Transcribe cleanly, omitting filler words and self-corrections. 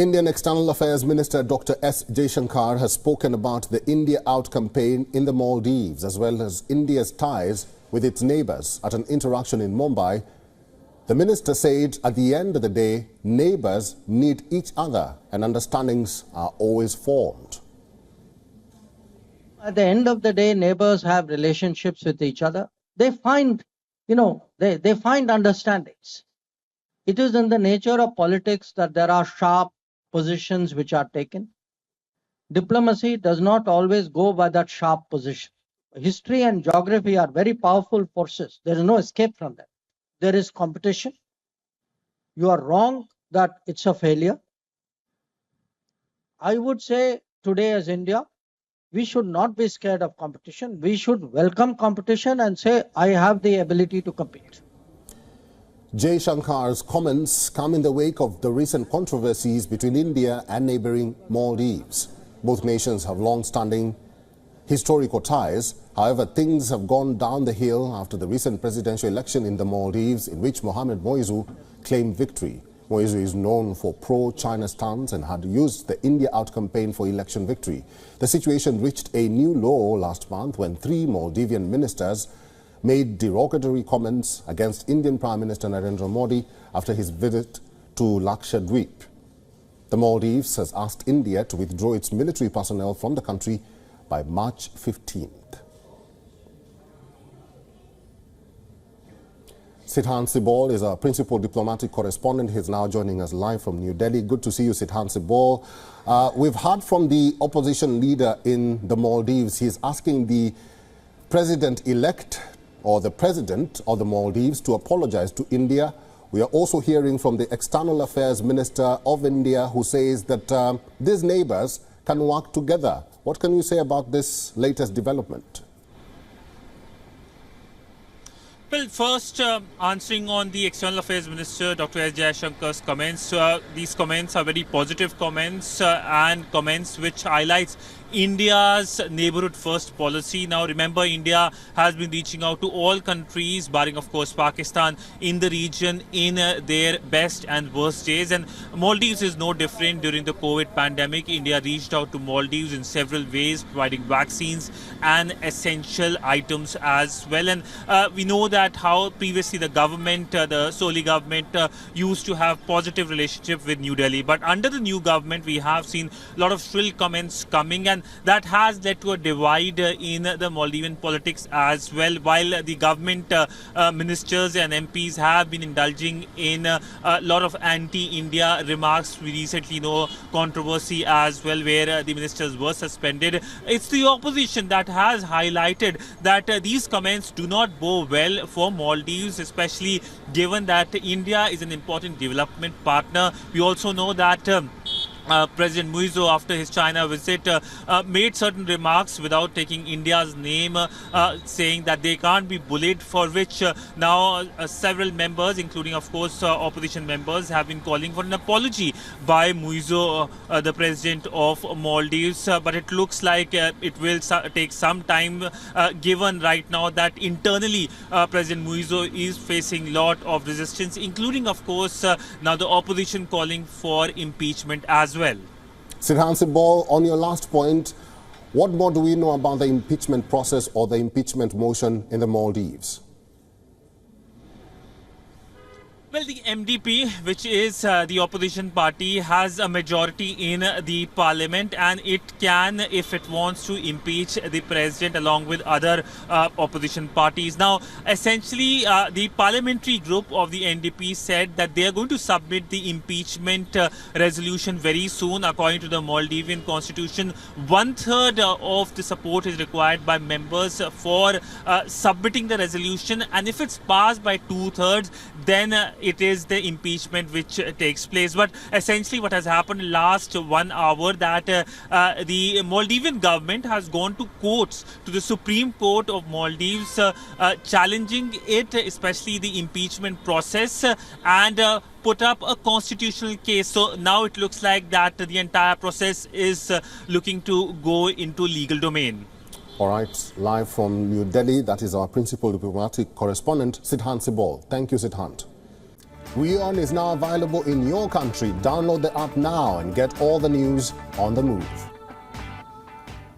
Indian External Affairs Minister Dr. S.Jaishankar has spoken about the India Out campaign in the Maldives as well as India's ties with its neighbours. At an interaction in Mumbai, the minister said at the end of the day, neighbours need each other and understandings are always formed. At the end of the day, neighbours have relationships with each other. They find, they find understandings. It is in the nature of politics that there are sharp positions which are taken. Diplomacy does not always go by that sharp position. History and geography are very powerful forces. There is no escape from them. There is competition. You are wrong that it's a failure. I would say today as India, we should not be scared of competition. We should welcome competition and say, I have the ability to compete. Jaishankar's comments come in the wake of the recent controversies between India and neighbouring Maldives. Both nations have long-standing historical ties. However, things have gone down the hill after the recent presidential election in the Maldives, in which Mohamed Moizu claimed victory. Moizu is known for pro-China stance and had used the India Out campaign for election victory. The situation reached a new low last month when 3 Maldivian ministers made derogatory comments against Indian Prime Minister Narendra Modi after his visit to Lakshadweep. The Maldives has asked India to withdraw its military personnel from the country by March 15th. Sidhan Sibol is our principal diplomatic correspondent. He's now joining us live from New Delhi. Good to see you, Sidhan Sibol. We've heard from the opposition leader in the Maldives. He's asking the president-elect or the president of the Maldives to apologize to India. We are also hearing from the External Affairs Minister of India, who says that these neighbours can work together. What can you say about this latest development? Well, first, answering on the External Affairs Minister, Dr. S.Jaishankar's comments, these comments are very positive comments and comments which highlights India's neighbourhood first policy. Now, remember, India has been reaching out to all countries, barring, of course, Pakistan, in the region in their best and worst days. And Maldives is no different. During the COVID pandemic, India reached out to Maldives in several ways, providing vaccines and essential items as well. And we know that how previously the government, the Soli government, used to have positive relationship with New Delhi. But under the new government, we have seen a lot of shrill comments coming, and that has led to a divide in the Maldivian politics as well. While the government ministers and MPs have been indulging in a lot of anti-India remarks, we recently know controversy as well where the ministers were suspended. It's the opposition that has highlighted that these comments do not bode well for Maldives, especially given that India is an important development partner. We also know that President Moizu, after his China visit, made certain remarks without taking India's name, saying that they can't be bullied, for which now several members, including, of course, opposition members, have been calling for an apology by Moizu, the president of Maldives. But it looks like it will take some time, given right now that internally President Moizu is facing a lot of resistance, including, of course, now the opposition calling for impeachment as well. Sidhan Sibol, on your last point, what more do we know about the impeachment process or the impeachment motion in the Maldives? Well, the MDP, which is the opposition party, has a majority in the parliament, and it can, if it wants to, impeach the president along with other opposition parties. Now, essentially, the parliamentary group of the NDP said that they are going to submit the impeachment resolution very soon. According to the Maldivian constitution, 1/3 of the support is required by members for submitting the resolution, and if it's passed by 2/3, then it is the impeachment which takes place. But essentially what has happened last 1 hour, that the Maldivian government has gone to courts, to the Supreme Court of Maldives, challenging it, especially the impeachment process, and put up a constitutional case. So now it looks like that the entire process is looking to go into legal domain. All right, live from New Delhi, that is our principal diplomatic correspondent, Sidhan Sibol. Thank you, Sidhan. WION is now available in your country. Download the app now and get all the news on the move.